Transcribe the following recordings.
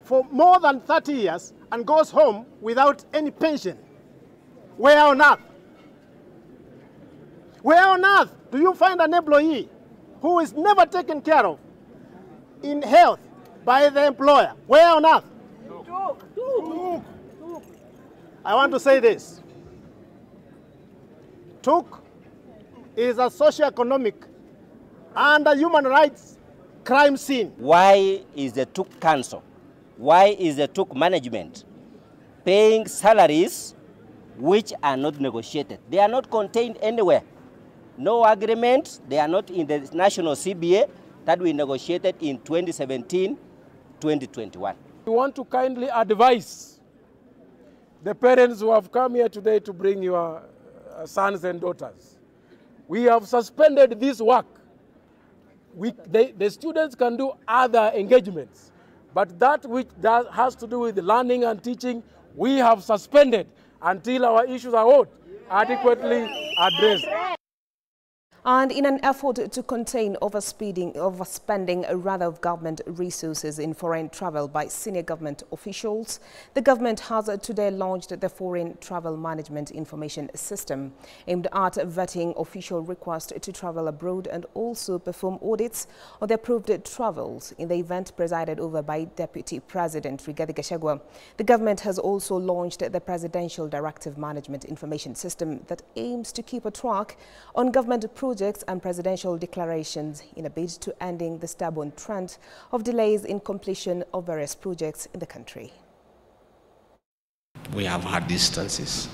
for more than 30 years and goes home without any pension? Where on earth? Where on earth do you find an employee who is never taken care of in health by the employer? Where on earth? I want to say this. TUK is a socio-economic and a human rights crime scene. Why is the TUK Council, why is the TUK management paying salaries which are not negotiated? They are not contained anywhere. No agreement, they are not in the national CBA that we negotiated in 2017-2021. We want to kindly advise the parents who have come here today to bring your sons and daughters. We have suspended this work. The students can do other engagements, but that which has to do with learning and teaching, we have suspended until our issues are adequately addressed. And in an effort to contain overspending of government resources in foreign travel by senior government officials, the government has today launched the Foreign Travel Management Information System, aimed at vetting official requests to travel abroad and also perform audits on the approved travels. In the event presided over by Deputy President Rigathi Gachagua, the government has also launched the Presidential Directive Management Information System that aims to keep a track on government projects and presidential declarations in a bid to ending the stubborn trend of delays in completion of various projects in the country. We have had instances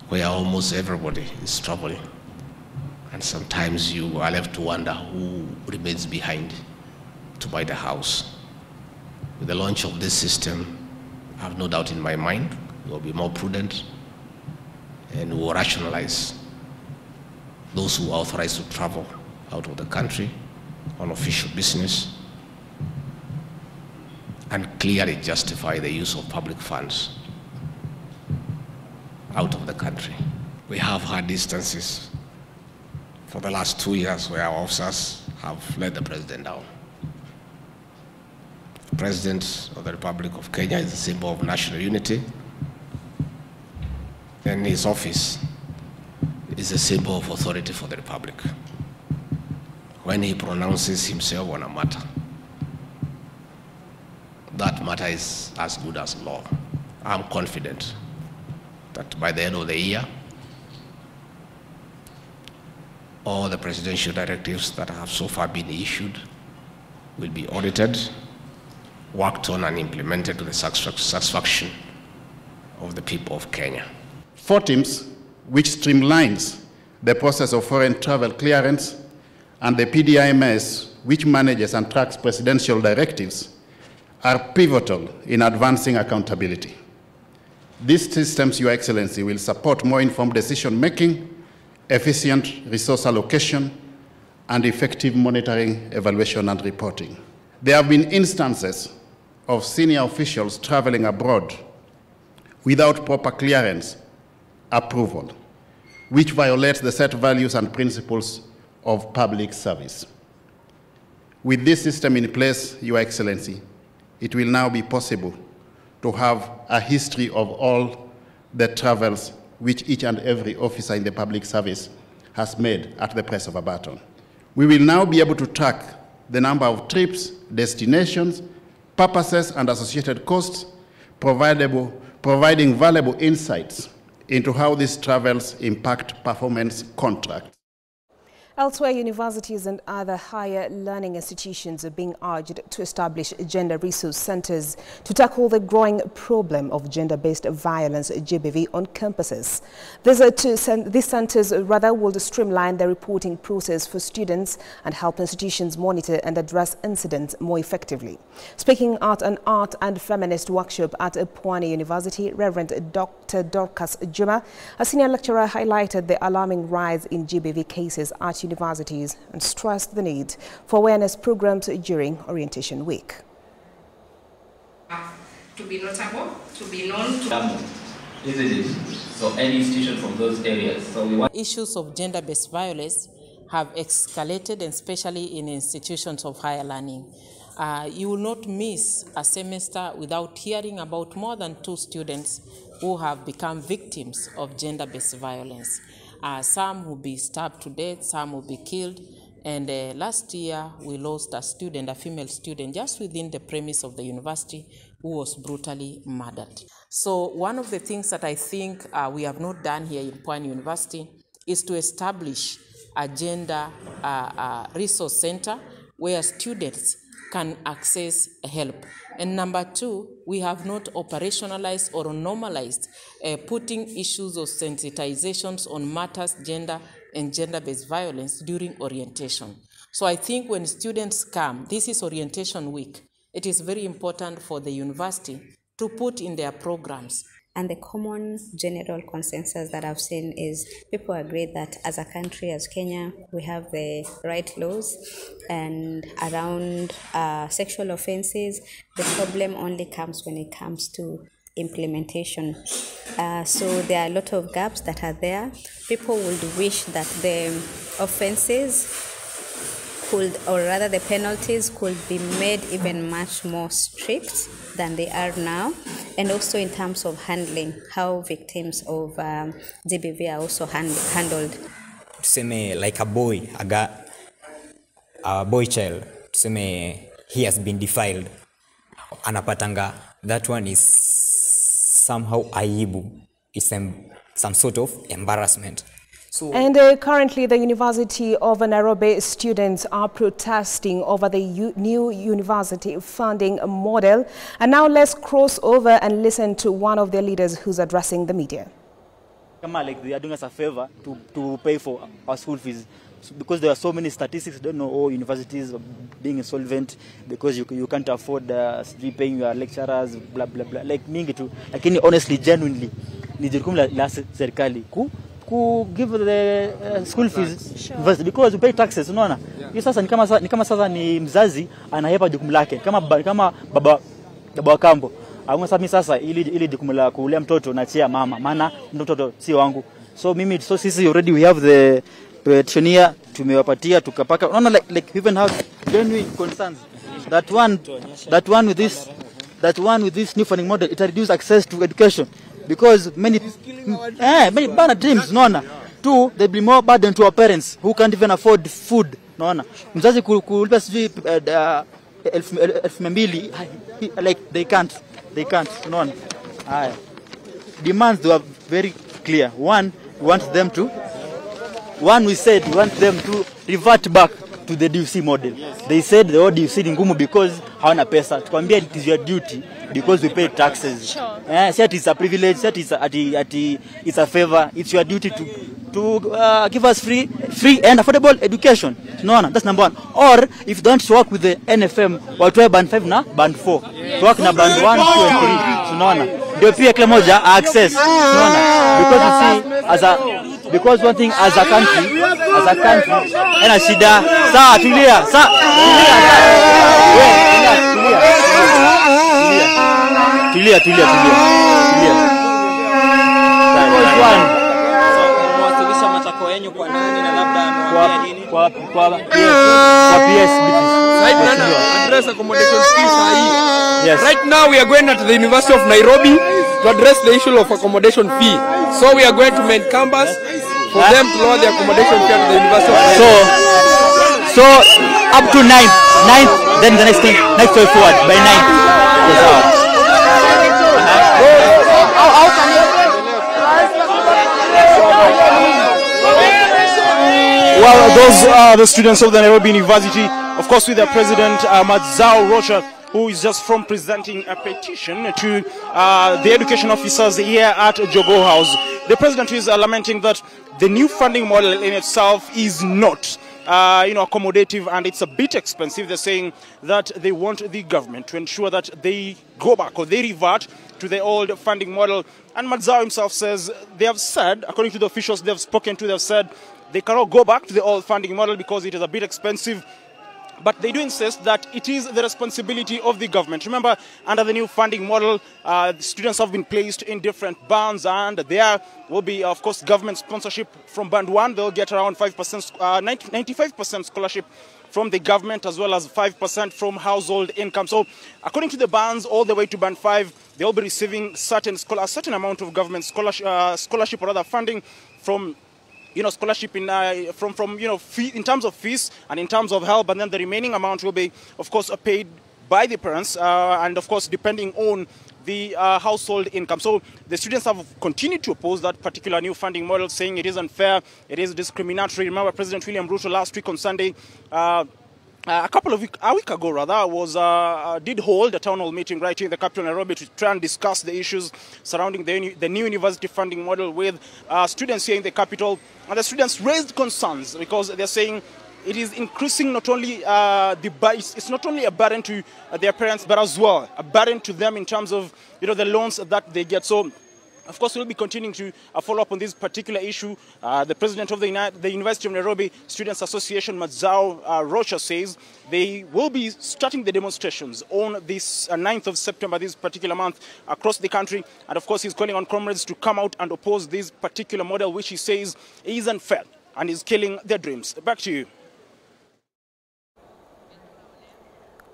where almost everybody is traveling, and sometimes you are left to wonder who remains behind to buy the house. With the launch of this system, I have no doubt in my mind we will be more prudent and we will rationalize those who are authorized to travel out of the country on official business and clearly justify the use of public funds out of the country. We have had instances for the last 2 years where our officers have let the president down. The President of the Republic of Kenya is a symbol of national unity, and his office is a symbol of authority for the Republic. When he pronounces himself on a matter, that matter is as good as law. I'm confident that by the end of the year, all the presidential directives that have so far been issued will be audited, worked on and implemented to the satisfaction of the people of Kenya. 4 teams, which streamlines the process of foreign travel clearance, and the PDIMS, which manages and tracks presidential directives, are pivotal in advancing accountability. These systems, Your Excellency, will support more informed decision-making, efficient resource allocation, and effective monitoring, evaluation, and reporting. There have been instances of senior officials traveling abroad without proper clearance approval, which violates the set values and principles of public service. With this system in place, Your Excellency, it will now be possible to have a history of all the travels which each and every officer in the public service has made at the press of a button. We will now be able to track the number of trips, destinations, purposes, and associated costs, providing valuable insights into how these travels impact performance contracts. Elsewhere, universities and other higher learning institutions are being urged to establish gender resource centers to tackle the growing problem of gender-based violence, GBV, on campuses. These centers rather will streamline the reporting process for students and help institutions monitor and address incidents more effectively. Speaking at an art and feminist workshop at Pwani University, Reverend Dr. Dorcas Juma, a senior lecturer, highlighted the alarming rise in GBV cases at universities and stressed the need for awareness programs during Orientation Week. To be notable, to be known to... Isn't it? So any institution from those areas. So we want issues of gender-based violence have escalated, especially in institutions of higher learning. you will not miss a semester without hearing about more than 2 students who have become victims of gender-based violence. Some will be stabbed to death, some will be killed. And last year, we lost a student, a female student, just within the premise of the university, who was brutally murdered. So one of the things that I think we have not done here in Pwani University is to establish a gender resource center where students can access help. And number 2, we have not operationalized or normalized putting issues of sensitizations on matters, gender and gender-based violence during orientation. So I think when students come, this is orientation week, it is very important for the university to put in their programs. And the common general consensus that I've seen is people agree that as a country, as Kenya, we have the right laws, and around sexual offenses, the problem only comes when it comes to implementation. So there are a lot of gaps that are there. People would wish that the offenses could, or rather the penalties could be made even much more strict than they are now. And also in terms of handling, how victims of GBV are also handled. Tuseme like a boy child, tuseme he has been defiled. Anapatanga, that one is somehow aibu, it's some sort of embarrassment. So, and currently the University of Nairobi students are protesting over the new university funding model. And now let's cross over and listen to one of their leaders who's addressing the media. Like they are doing us a favor to pay for our school fees. Because there are so many statistics, don't know all universities being insolvent because you can't afford paying your lecturers, blah blah blah. Like mingi tu, lakini honestly, genuinely, ni jukumu la serikali ku give the school fees because you pay taxes, unaona. Hiyo sasa ni kama sasa ni mzazi anahepa jukumu lake kama baba wa kambo. Au sasa ili jukumu la kulea mtoto na chia mama, maana mtoto si wangu. So sisi already we have the petitioner, tumewapatia tukapaka, unaona, like even have genuine concerns that one with this new funding model, it reduce access to education because many bana dreams, unaona. 2, there be more burden to our parents who can't even afford food, unaona. Mzazi kulipa sijui 1200, like they can't, unaona. Haya, demands were very clear. One, we want them to revert back to the DUC model. Yes. They said the old DUC ni ngumu because hawana pesa. Tukwambia it is your duty because we pay taxes. Sure. Said it's a privilege, said it's a favor. It's your duty to give us free and affordable education. No, that's number 1. Or if you don't work with the NFM, watu band 5 na band 4. Yes. Work na band 1, 2 and 3. Tunaona. Ndio pia kila moja access. Tunaona. Because you see because one thing as a country ena shida. Sawa, tulia. Tulia. Mwasilisha matako yenu kwa nani na labda amewaambia nini? Kwa PS. Right now, address accommodation fees hii. Yes. Right now we are going at the University of Nairobi to address the issue of accommodation fee. So we are going to main campus for them to lower the accommodation fee at the University of Nairobi. So up to 9th, then the next way forward by 9th. Yes, well, those are the students of the Nairobi University, of course, with their president, Madzao Rocha, who is just from presenting a petition to the education officers here at Jogo House. The president is lamenting that the new funding model in itself is not accommodative, and it's a bit expensive. They're saying that they want the government to ensure that they go back or they revert to the old funding model. And Madzao himself says, they have said, according to the officials they have spoken to, they've said they cannot go back to the old funding model because it is a bit expensive. But they do insist that it is the responsibility of the government. Remember, under the new funding model, students have been placed in different bands, and there will be, of course, government sponsorship from band 1. They'll get around 5%, 95% scholarship. from the government, as well as 5% from household income. So according to the bands, all the way to band 5, they'll be receiving a certain amount of government scholarship or rather funding from scholarship in fee, in terms of fees and in terms of help, and then the remaining amount will be, of course, paid by the parents, and of course, depending on the household income. So the students have continued to oppose that particular new funding model, saying it is unfair, it is discriminatory. Remember, President William Ruto last week on Sunday, a week ago rather, did hold a town hall meeting right here in the capital Nairobi to try and discuss the issues surrounding the new university funding model with students here in the capital. And the students raised concerns because they're saying it is increasing not only it's not only a burden to their parents, but as well a burden to them in terms of the loans that they get. So, of course, we'll be continuing to follow up on this particular issue. The president of the University of Nairobi Students Association, Mazao Rocha, says they will be starting the demonstrations on this 9th of September, this particular month, across the country. And of course, he's calling on comrades to come out and oppose this particular model, which he says is unfair and is killing their dreams. Back to you.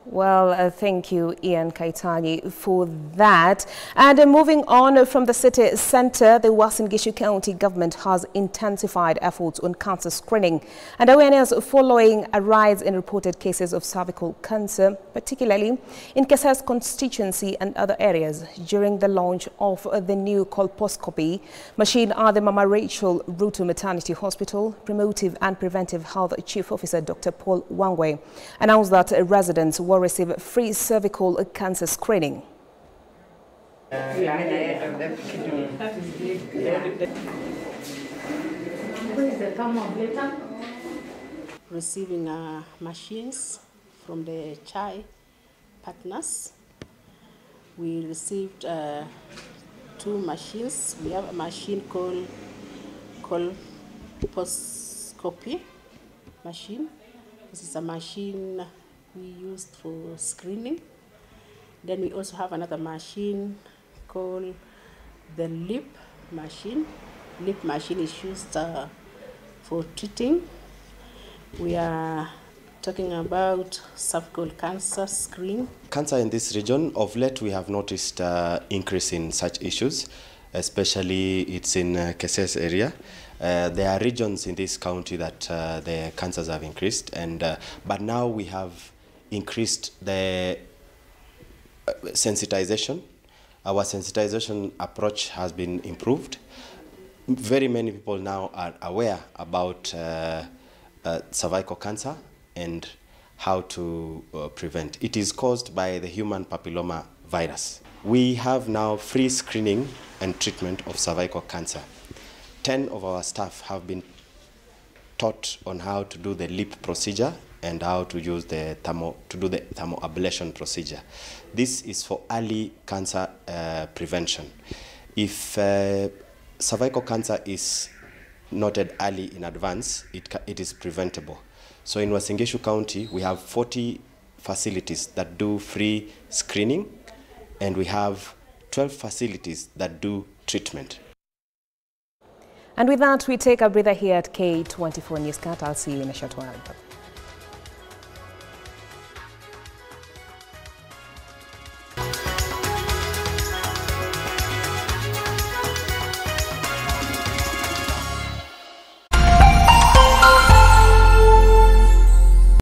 Well, thank you, Ian Kaitani, for that. And moving on from the city centre, the Uasin Gishu County government has intensified efforts on cancer screening and awareness following a rise in reported cases of cervical cancer, particularly in Keses constituency and other areas, during the launch of the new colposcopy machine at the Mama Rachel Ruto Maternity Hospital. Promotive and Preventive Health Chief Officer Dr. Paul Wangwe announced that residents will receive free cervical cancer screening. Receiving machines from the CHAI partners. We received 2 machines. We have a machine called colposcopy machine. This is a machine we used for screening. Then we also have another machine called the lip machine. Lip machine is used for treating. We are talking about cervical cancer screen. Cancer in this region, of late we have noticed increase in such issues, especially it's in Keses area. There are regions in this county that the cancers have increased, but now we have increased the sensitization. Our sensitization approach has been improved. Very many people now are aware about cervical cancer and how to prevent. It is caused by the human papilloma virus. We have now free screening and treatment of cervical cancer. 10 of our staff have been taught on how to do the lip procedure and how to use the thermoablation procedure. This is for early cancer prevention. If cervical cancer is noted early in advance, it is preventable. So in Uasin Gishu County, we have 40 facilities that do free screening, and we have 12 facilities that do treatment. And with that, we take a breather here at K24 Newscast. I'll see you in a short while.